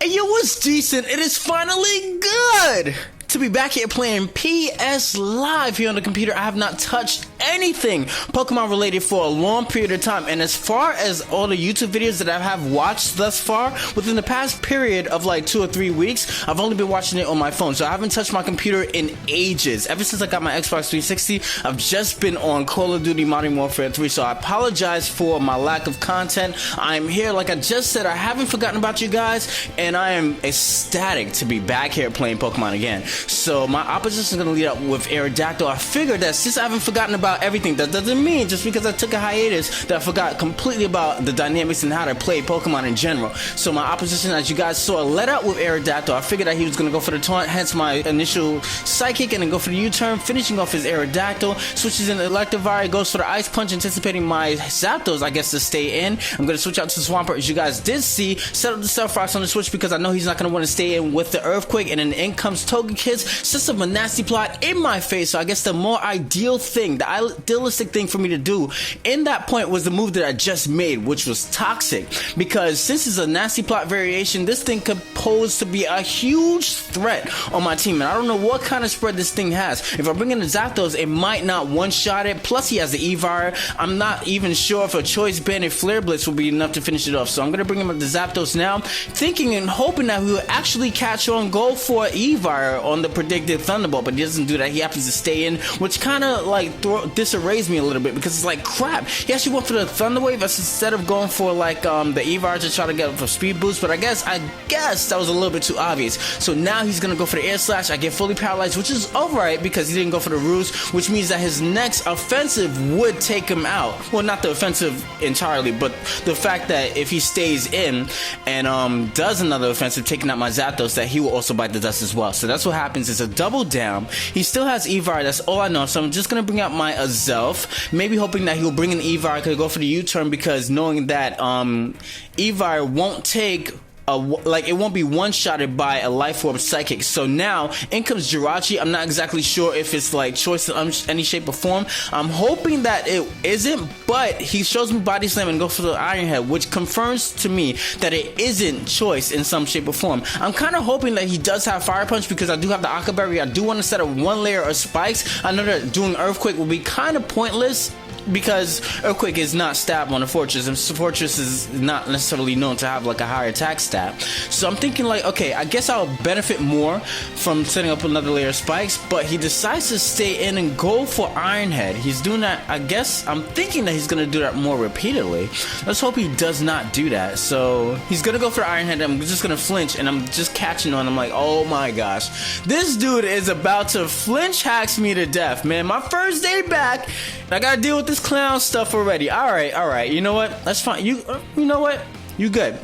And yo, what's decent? It is finally good to be back here playing PS Live here on the computer. I have not touched anything Pokemon related for a long period of time, and as far as all the YouTube videos that I have watched thus far, within the past period of like 2 or 3 weeks, I've only been watching it on my phone, so I haven't touched my computer in ages. Ever since I got my Xbox 360, I've just been on Call of Duty Modern Warfare 3, so I apologize for my lack of content. I'm here, like I just said, I haven't forgotten about you guys, and I am ecstatic to be back here playing Pokemon again. So my opposition is going to lead up with Aerodactyl. I figured that since I haven't forgotten about everything, that doesn't mean just because I took a hiatus that I forgot completely about the dynamics and how to play Pokemon in general. So my opposition, as you guys saw, led out with Aerodactyl. I figured that he was going to go for the taunt, hence my initial Psychic, and then go for the U-turn, finishing off his Aerodactyl. Switches in Electivire, goes for the Ice Punch, anticipating my Zapdos, I guess, to stay in. I'm going to switch out to Swampert, as you guys did see. Set up the Stealth Rocks on the switch because I know he's not going to want to stay in with the Earthquake, and then in comes Togekiss. Sets up a nasty plot in my face, so I guess the more ideal thing, the idealistic thing for me to do in that point was the move that I just made, which was Toxic, because since it's a nasty plot variation, this thing could pose to be a huge threat on my team, and I don't know what kind of spread this thing has. If I bring in the Zapdos, it might not one-shot it, plus he has the Evire. I'm not even sure if a Choice Band and Flare Blitz will be enough to finish it off, so I'm going to bring him up the Zapdos now, thinking and hoping that he will actually catch on, go for Evire on the predicted Thunderbolt, but he doesn't do that. He happens to stay in, which kind of like disarrays me a little bit, because it's like, crap, he actually went for the Thunder Wave instead of going for like the Evire to try to get for speed boost, but I guess that was a little bit too obvious. So now he's gonna go for the Air Slash. I get fully paralyzed, which is alright because he didn't go for the Roost, which means that his next offensive would take him out. Well, not the offensive entirely, but the fact that if he stays in and does another offensive, taking out my Zapdos, that he will also bite the dust as well. So that's what happens. It's a double down. He still has Evire, that's all I know, so I'm just gonna bring out my Azelf, maybe hoping that he'll bring in Evire. I could go for the U-turn, because knowing that Evire won't take it won't be one-shotted by a Life Orb Psychic. So now, in comes Jirachi. I'm not exactly sure if it's like Choice in any shape or form. I'm hoping that it isn't, but he shows me Body Slam and goes for the Iron Head, which confirms to me that it isn't Choice in some shape or form. I'm kind of hoping that he does have Fire Punch, because I do have the Aqua Berry. I do want to set up one layer of spikes. I know that doing Earthquake will be kind of pointless, because Earthquake is not stab on a Fortress, and Fortress is not necessarily known to have like a higher attack stat. So I'm thinking like, okay, I guess I'll benefit more from setting up another layer of spikes, but he decides to stay in and go for Iron Head. He's doing that, I guess, I'm thinking that he's gonna do that more repeatedly. Let's hope he does not do that. So he's gonna go for Iron Head. I'm just gonna flinch, and I'm just catching on. I'm like, oh my gosh, this dude is about to flinch hacks me to death, man. My first day back, and I gotta deal with this clown stuff already. Alright, you know what? That's fine. You know what? You good.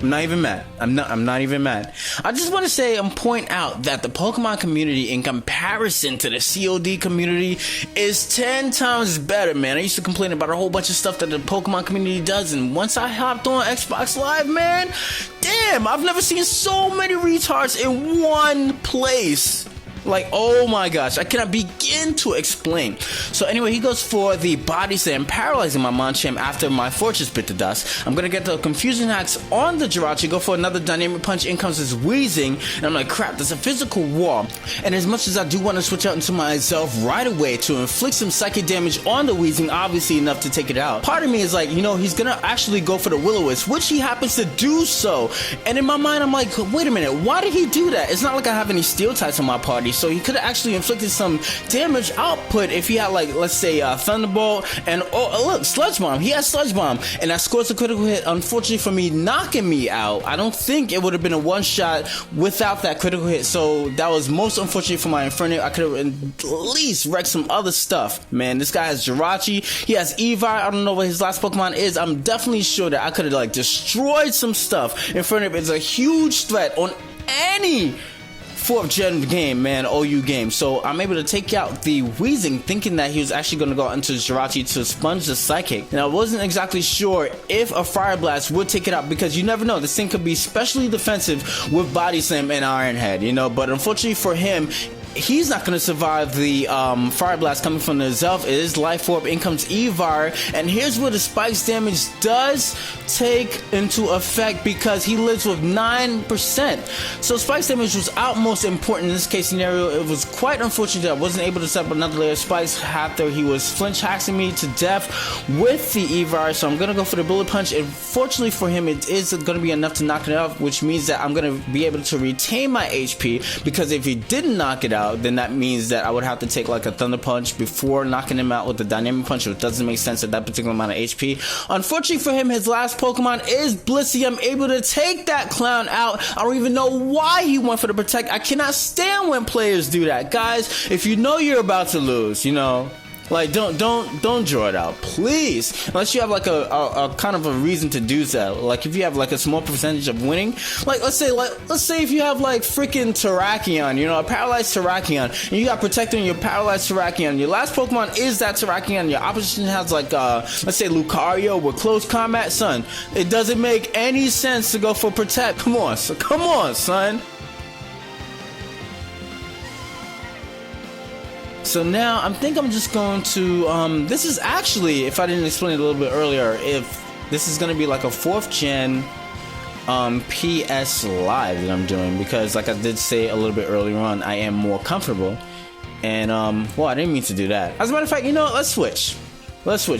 I'm not even mad. I'm not even mad. I just want to say and point out that the Pokemon community, in comparison to the COD community, is 10 times better, man. I used to complain about a whole bunch of stuff that the Pokemon community does, and once I hopped on Xbox Live, man, damn, I've never seen so many retards in one place. Like, oh my gosh, I cannot begin to explain. So anyway, he goes for the Body Slam, paralyzing my Machamp after my Fortress bit the dust. I'm gonna get the Confusion Hacks on the Jirachi, go for another Dynamic Punch. In comes his Wheezing, and I'm like, crap, there's a physical wall. And as much as I do want to switch out into myself right away to inflict some psychic damage on the Wheezing, obviously enough to take it out, part of me is like, you know, he's gonna actually go for the Will-O-Wisp, which he happens to do so. And in my mind, I'm like, wait a minute, why did he do that? It's not like I have any Steel types on my party, so he could have actually inflicted some damage output if he had, like, let's say Thunderbolt, and oh look, Sludge Bomb. He has Sludge Bomb, and that scores a critical hit. Unfortunately for me, knocking me out. I don't think it would have been a one shot without that critical hit, so that was most unfortunate for my Inferno. I could have at least wrecked some other stuff. Man, this guy has Jirachi, he has Evire. I don't know what his last Pokemon is. I'm definitely sure that I could have like destroyed some stuff. Inferno is a huge threat on any 4th gen game, man, OU game. So I'm able to take out the Wheezing, thinking that he was actually going to go into Jirachi to sponge the Psychic. And I wasn't exactly sure if a Fire Blast would take it out, because you never know. This thing could be specially defensive with Body Slam and Iron Head, you know. But unfortunately for him, he's not going to survive the Fire Blast coming from the Zelf. It is Life Orb. In comes Evar, and here's where the Spike's damage does take into effect because he lives with 9%. So Spike's damage was utmost important in this case scenario. It was quite unfortunate that I wasn't able to set up another layer of Spikes after he was flinch hacking me to death with the Evar. So I'm going to go for the Bullet Punch, and fortunately for him, it is going to be enough to knock it out, which means that I'm going to be able to retain my HP, because if he didn't knock it out, then that means that I would have to take like a Thunder Punch before knocking him out with the Dynamic Punch, which doesn't make sense at that particular amount of HP. Unfortunately for him, his last Pokemon is Blissey. I'm able to take that clown out. I don't even know why he went for the Protect. I cannot stand when players do that. Guys, if you know you're about to lose, you know, like, don't draw it out, please. Unless you have like a kind of a reason to do that. Like if you have like a small percentage of winning, like let's say if you have like freaking Terrakion, you know, a paralyzed Terrakion, and you got protecting your paralyzed Terrakion. Your last Pokemon is that Terrakion. Your opposition has like let's say Lucario with close combat, son. It doesn't make any sense to go for Protect. Come on, son. So now I think I'm just going to, this is actually, if I didn't explain it a little bit earlier, if this is going to be like a 4th gen PS Live that I'm doing, because like I did say a little bit earlier on, I am more comfortable, and well, I didn't mean to do that. As a matter of fact, you know what, let's switch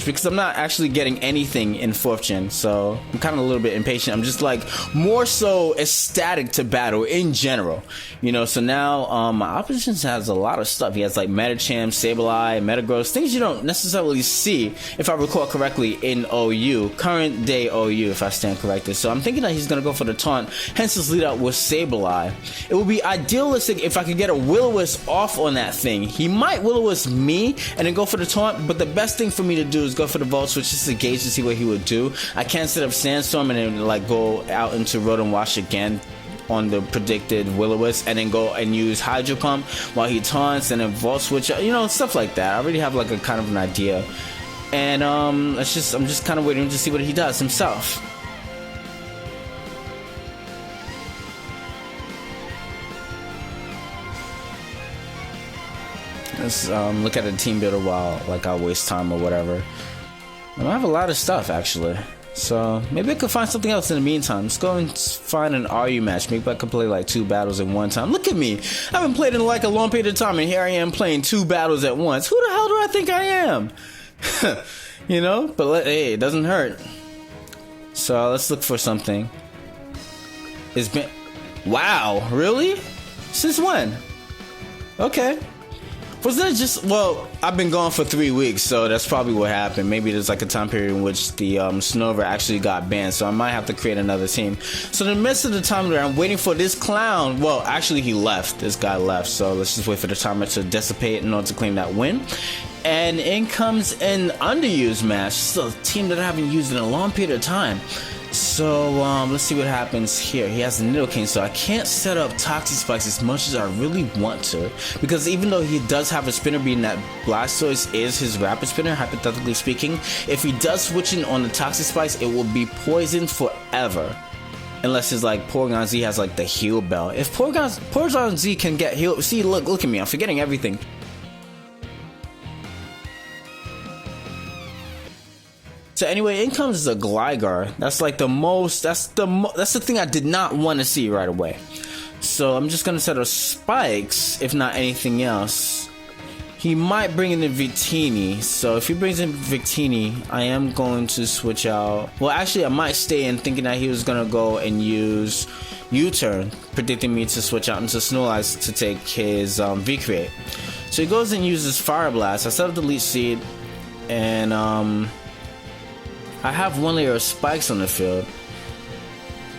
because I'm not actually getting anything in 4th gen, so I'm kind of a little bit impatient. I'm just like more so ecstatic to battle in general, you know. So now my opposition has a lot of stuff. He has like Metacham, Sableye, Metagross, things you don't necessarily see, if I recall correctly, in OU, current day OU, if I stand corrected. So I'm thinking that he's gonna go for the taunt, hence his lead out with Sableye. It would be idealistic if I could get a Will-O-Wisp off on that thing. He might Will-O-Wisp me and then go for the taunt, but the best thing for me to do is go for the Volt Switch just to gauge to see what he would do. I can't set up Sandstorm and then like go out into Rotom Wash again on the predicted Will-O-Wisp and then go and use Hydro Pump while he taunts and then Volt Switch, you know, stuff like that. I already have like a kind of an idea, and I'm just kind of waiting to see what he does himself. Let's look at the team builder while like I waste time or whatever. I have a lot of stuff actually, so maybe I could find something else in the meantime. Let's go and find an RU match. Maybe I could play like 2 battles at one time. Look at me, I haven't played in like a long period of time, and here I am playing 2 battles at once. Who the hell do I think I am? You know, but hey, it doesn't hurt. So let's look for something. It's been, wow, really? Since when? Okay. Wasn't it just, well, I've been gone for 3 weeks, so that's probably what happened. Maybe there's like a time period in which the Snover actually got banned, so I might have to create another team. So in the midst of the time where I'm waiting for this clown, well, actually he left. This guy left, so let's just wait for the timer to dissipate in order to claim that win. And in comes an Underused match. This is a team that I haven't used in a long period of time. So let's see what happens here. He has the Nidoking, so I can't set up Toxic Spikes as much as I really want to, because even though he does have a spinner, being that Blastoise is his rapid spinner, hypothetically speaking, if he does switch in on the Toxic Spikes, it will be poisoned forever. Unless it's like Porygon Z has like the heal bell. If Porygon Z can get healed, see, look at me, I'm forgetting everything. So anyway, in comes the Gligar. That's like the most, that's the thing I did not want to see right away. So I'm just gonna set up Spikes, if not anything else. He might bring in the Victini, so if he brings in Victini, I am going to switch out. Well, actually, I might stay in thinking that he was gonna go and use U-turn, predicting me to switch out into Snorlax to take his V-Create. So he goes and uses Fire Blast. I set up the Leech Seed, and I have 1 layer of Spikes on the field.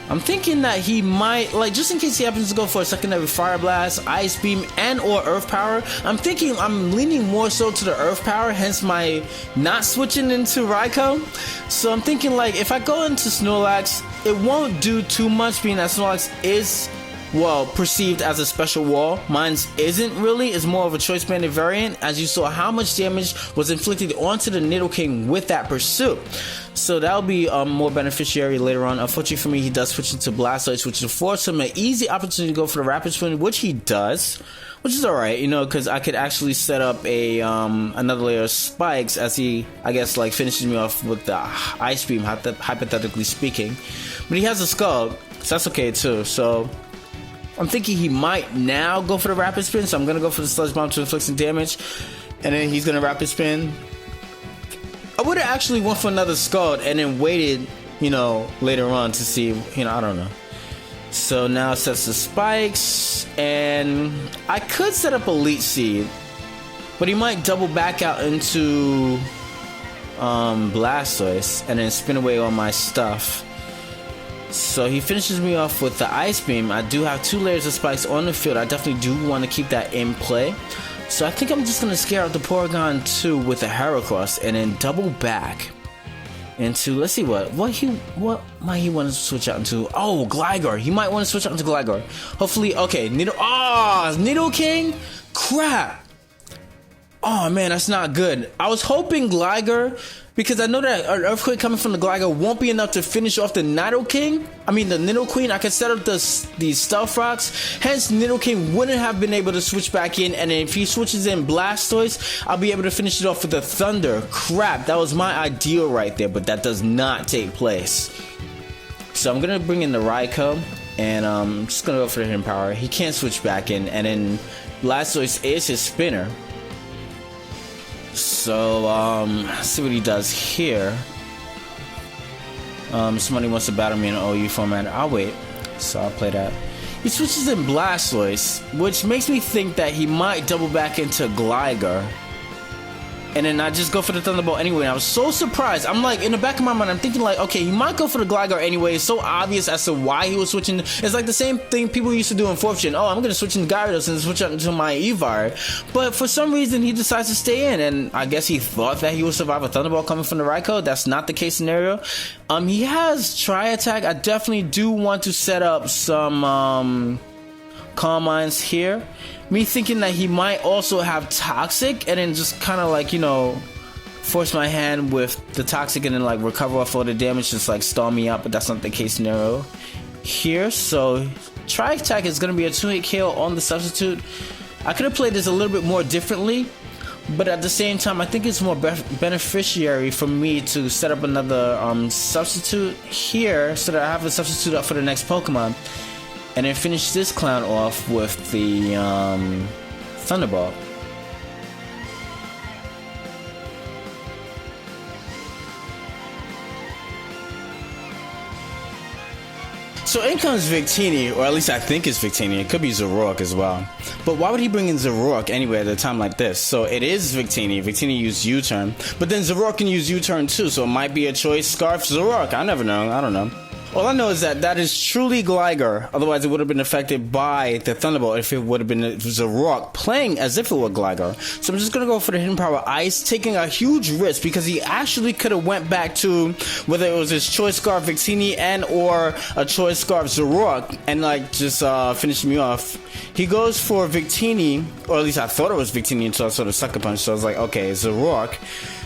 I'm thinking that he might, like, just in case he happens to go for a secondary Fire Blast, Ice Beam, and or Earth Power, I'm leaning more so to the Earth Power, hence my not switching into Raikou. So I'm thinking, like, if I go into Snorlax, it won't do too much, being that Snorlax is well, perceived as a special wall. Mine's isn't really. It's more of a choice banded variant, as you saw how much damage was inflicted onto the Nidoking with that pursuit. So that'll be more beneficiary later on. Unfortunately for me, he does switch into Blastoise, which affords him an easy opportunity to go for the Rapid Spin, which he does, which is alright, you know, because I could actually set up a another layer of spikes as he, I guess, like finishes me off with the Ice Beam, hypothetically speaking. But he has a Skull, so that's okay too. So I'm thinking he might now go for the Rapid Spin, so I'm going to go for the Sludge Bomb to inflict some damage, and then he's going to Rapid Spin. I would have actually went for another Scald and then waited, you know, later on to see, you know, I don't know. So now it sets the spikes, and I could set up a Leech Seed, but he might double back out into Blastoise and then spin away all my stuff. So he finishes me off with the Ice Beam. I do have 2 layers of spikes on the field. I definitely do want to keep that in play. So I think I'm just going to scare out the Porygon 2 with a Heracross and then double back into, let's see what might he want to switch out into. Oh, Gligar. He might want to switch out into Gligar. Hopefully, okay, Nidoking? Crap. Oh man, that's not good. I was hoping Gligar, because I know that an Earthquake coming from the Gligar won't be enough to finish off the Nidoking. I mean, the Nidoqueen. I could set up these Stealth Rocks. Hence, Nidoking wouldn't have been able to switch back in. And then if he switches in Blastoise, I'll be able to finish it off with the Thunder. Crap, that was my ideal right there, but that does not take place. So I'm going to bring in the Raikou, and I'm just going to go for the Hidden Power. He can't switch back in, and then Blastoise is his spinner. So, let's see what he does here. Somebody wants to battle me in OU format. I'll wait. So I'll play that. He switches in Blastoise, which makes me think that he might double back into Gligar. And then I just go for the Thunderbolt anyway. And I was so surprised. I'm like, in the back of my mind, I'm thinking like, okay, he might go for the Gligar anyway. It's so obvious as to why he was switching. It's like the same thing people used to do in 4th Gen. Oh, I'm going to switch into Gyarados and switch out into my Eevee. But for some reason, he decides to stay in. And I guess he thought that he would survive a Thunderbolt coming from the Raikou. That's not the case scenario. He has Tri-Attack. I definitely do want to set up some Calm Minds here. Me thinking that he might also have Toxic, and then just kind of like, you know, force my hand with the Toxic and then like recover off all the damage, just like stall me out, but that's not the case scenario here. So Tri-Attack is going to be a 2-hit KO on the Substitute. I could have played this a little bit more differently, but at the same time, I think it's more beneficiary for me to set up another Substitute here so that I have a Substitute up for the next Pokemon. And then finish this clown off with the Thunderbolt. So in comes Victini, or at least I think it's Victini. It could be Zoroark as well. But why would he bring in Zoroark anyway at a time like this? So it is Victini. Victini used U-turn. But then Zoroark can use U-turn too, so it might be a choice. Scarf Zoroark. I never know. I don't know. All I know is that that is truly Gligar. Otherwise, it would have been affected by the Thunderbolt if it would have been Zoroark playing as if it were Gligar. So I'm just going to go for the Hidden Power Ice, taking a huge risk because he actually could have went back to whether it was his Choice Scarf Victini and or a Choice Scarf Zoroark and like just finish me off. He goes for Victini, or at least I thought it was Victini until I saw the Sucker Punch. So I was like, okay, Zoroark.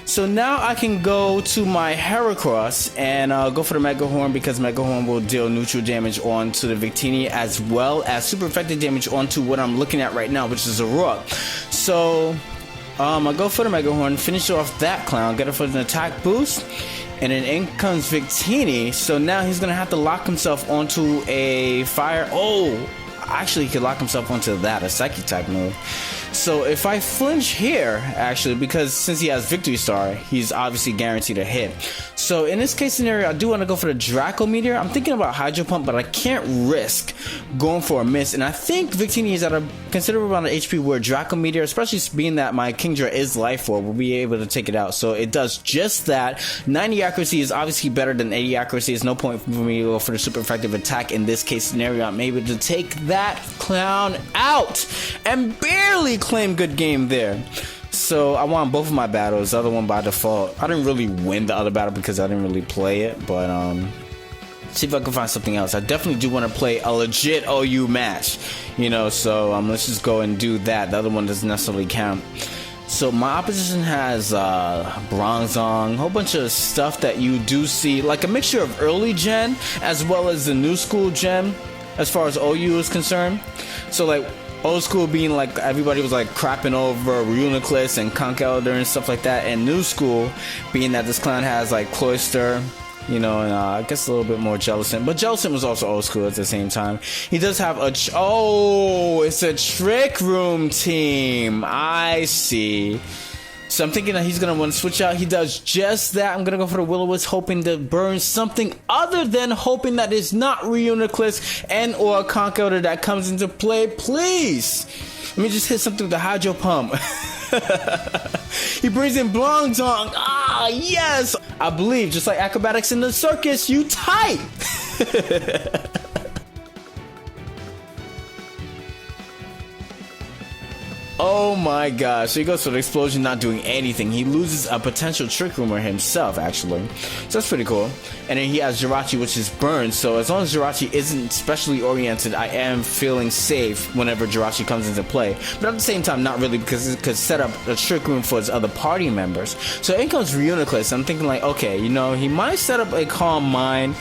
So now I can go to my Heracross and go for the Mega Horn because Mega Horn will deal neutral damage onto the Victini as well as super effective damage onto what I'm looking at right now, which is a Rock. So I go for the Mega Horn, finish off that clown, get it for an attack boost, and then in comes Victini. So now he's gonna have to lock himself onto a fire. Oh, actually, he could lock himself onto that, a Psychic type move. So if I flinch here, actually, because since he has Victory Star, he's obviously guaranteed a hit. So in this case scenario, I do want to go for the Draco Meteor. I'm thinking about Hydro Pump, but I can't risk going for a miss. And I think Victini is at a considerable amount of HP where Draco Meteor, especially being that my Kingdra is Life Orb, will be able to take it out. So it does just that. 90 accuracy is obviously better than 80 accuracy. There's no point for me to go for the super effective attack in this case scenario. I'm able to take that clown out and barely claim good game there. So I won both of my battles, the other one by default. I didn't really win the other battle because I didn't really play it, but See if I can find something else. I definitely do want to play a legit OU match, you know, so let's just go and do that. The other one doesn't necessarily count. So my opposition has Bronzong, a whole bunch of stuff that you do see, like a mixture of early gen as well as the new school gen as far as OU is concerned. So like old school being like everybody was like crapping over Reuniclus and Conch Elder and stuff like that, and new school being that this clan has like Cloyster, you know, and I guess a little bit more Jellicent, but Jellicent was also old school at the same time. He does have a it's a Trick Room team. I see. So I'm thinking that he's gonna want to switch out. He does just that. I'm gonna go for the Will-O-Wisp, hoping to burn something other than hoping that it's not Reuniclus and or Conch Elder that comes into play. Please, let me just hit something with the Hydro Pump. He brings in Bronzong. Ah, yes! I believe, just like acrobatics in the circus, you tight! Oh my gosh, so he goes for the explosion, not doing anything. He loses a potential Trick Roomer himself, actually. So that's pretty cool. And then he has Jirachi, which is burned. So as long as Jirachi isn't specially oriented, I am feeling safe whenever Jirachi comes into play. But at the same time, not really, because it could set up a Trick Room for his other party members. So in comes Reuniclus. I'm thinking like, okay, you know, he might set up a Calm Mind.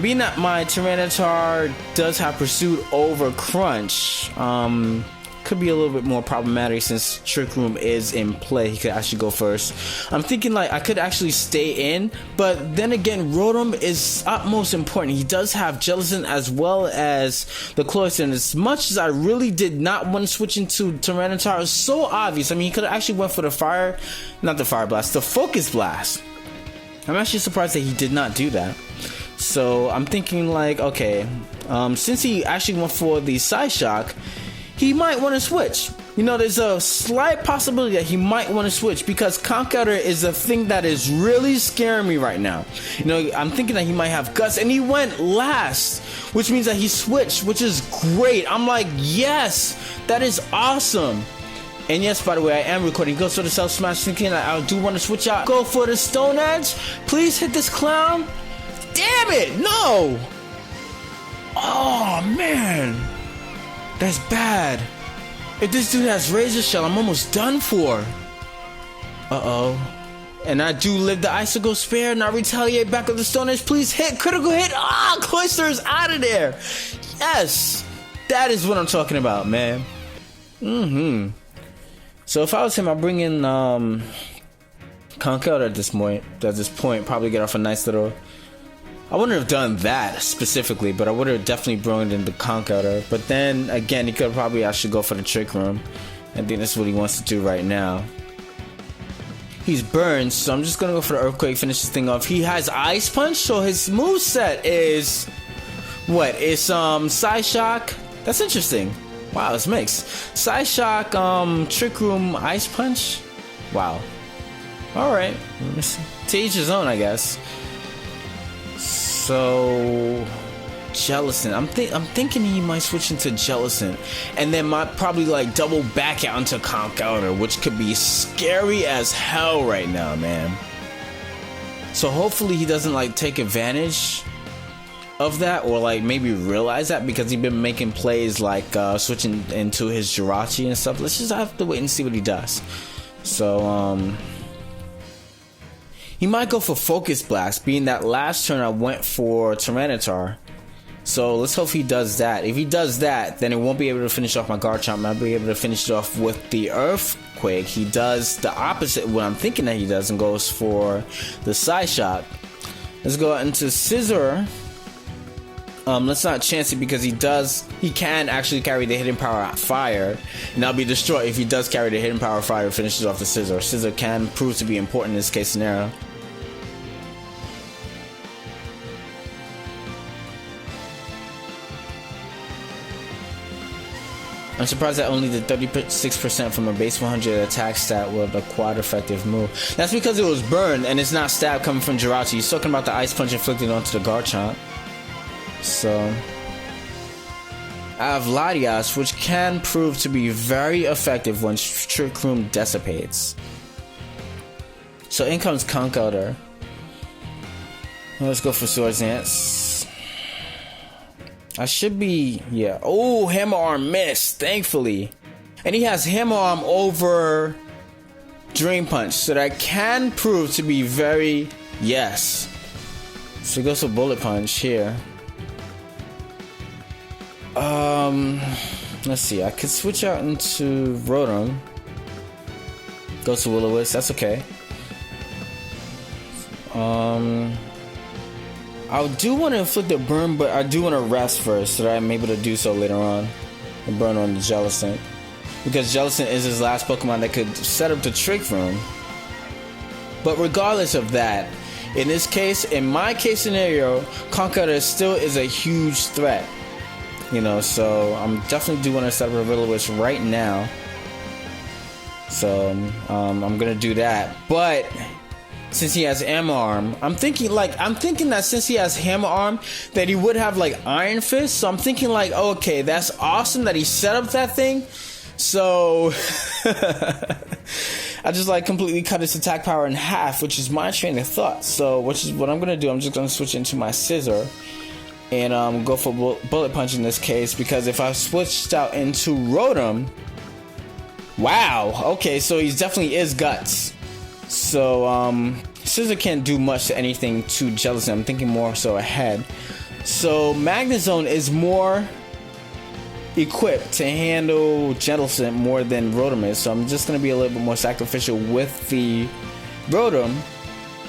Being that my Tyranitar does have Pursuit over Crunch, could be a little bit more problematic since Trick Room is in play. He could actually go first. I'm thinking like I could actually stay in, but then again, Rotom is utmost important. He does have Jellicent as well as the Cloyster, and as much as I really did not want to switch into Tyranitar, it's so obvious. I mean, he could have actually went for the the Focus Blast. I'm actually surprised that he did not do that. So I'm thinking like, okay, since he actually went for the Side Shock, he might want to switch. You know, there's a slight possibility that he might want to switch because Conch Elder is a thing that is really scaring me right now. You know, I'm thinking that he might have Guts, and he went last, which means that he switched, which is great. I'm like, yes, that is awesome. And yes, by the way, I am recording. Go for the Self Smash, thinking that I do want to switch out. Go for the Stone Edge. Please hit this clown. Damn it, no. Oh, man. That's bad. If this dude has Razor Shell, I'm almost done for. Uh-oh. And I do live the Icicle Spare, and I retaliate back with the Stone Edge. Please hit. Critical hit. Ah, Cloyster is out of there. Yes. That is what I'm talking about, man. So if I was him, I'd bring in Conch Elder at this point. Probably get off a nice little... I wouldn't have done that specifically, but I would have definitely brought in the Conch Elder. But then again, he could probably actually go for the Trick Room. I think that's what he wants to do right now. He's burned, so I'm just gonna go for the Earthquake, finish this thing off. He has Ice Punch, so his moveset is what? It's Side Shock. That's interesting. Wow, it's mixed. Side Shock, Trick Room, Ice Punch. Wow. Alright. To each his own, I guess. So Jellicent. I'm thinking he might switch into Jellicent, and then might probably like double back out into Conch Elder, which could be scary as hell right now, man. So hopefully he doesn't like take advantage of that, or like maybe realize that, because he's been making plays like switching into his Jirachi and stuff. Let's just have to wait and see what he does. So he might go for Focus Blast, being that last turn I went for Tyranitar. So let's hope he does that. If he does that, then it won't be able to finish off my Garchomp. I'll be able to finish it off with the Earthquake. He does the opposite what I'm thinking that he does and goes for the Side Shot. Let's go out into Scizor. Let's not chance it, because he can actually carry the Hidden Power Fire, and I'll be destroyed if he does carry the Hidden Power Fire and finishes off the Scizor. Scizor can prove to be important in this case scenario. I'm surprised that only the 36% from a base 100 attack stat with a quad effective move. That's because it was burned and it's not stab coming from Jirachi. He's talking about the Ice Punch inflicted onto the Garchomp. So I have Latias, which can prove to be very effective when Trick Room dissipates. So in comes Conch Elder. Let's go for Swords Dance. I should be, yeah. Oh, hammer arm missed, thankfully. And he has hammer arm over Dream Punch, so that can prove to be very, yes. So he goes for Bullet Punch here. Let's see, I could switch out into Rotom. Goes to Will-O-Wisp, that's okay. I do want to inflict a burn, but I do want to rest first so that I'm able to do so later on. And burn on the Jellicent. Because Jellicent is his last Pokemon that could set up the Trick Room. But regardless of that, in this case, in my case scenario, Conkeldurr still is a huge threat. You know, so I'm definitely do want to set up a Will-O-Wisp right now. So I'm gonna do that. But since he has Hammer Arm, I'm thinking that since he has Hammer Arm, that he would have like Iron Fist. So I'm thinking like, oh, okay, that's awesome that he set up that thing. So I just like completely cut his attack power in half, which is my train of thought. So which is what I'm gonna do. I'm just gonna switch into my Scissor and go for Bullet Punch in this case, because if I switched out into Rotom, wow, okay, so he definitely is Guts. So Scissor can't do much to anything to Jellicent. I'm thinking more so ahead. So Magnezone is more equipped to handle Jellicent more than Rotom is, so I'm just gonna be a little bit more sacrificial with the Rotom.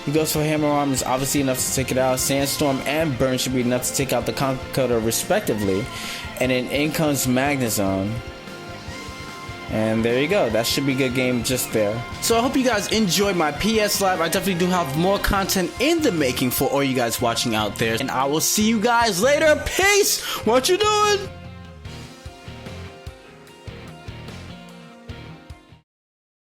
He goes for Hammer Arm, is obviously enough to take it out. Sandstorm and Burn should be enough to take out the Conkeldurr respectively. And then in comes Magnezone. And there you go. That should be a good game just there. So I hope you guys enjoyed my PS Live. I definitely do have more content in the making for all you guys watching out there. And I will see you guys later. Peace! What you doing?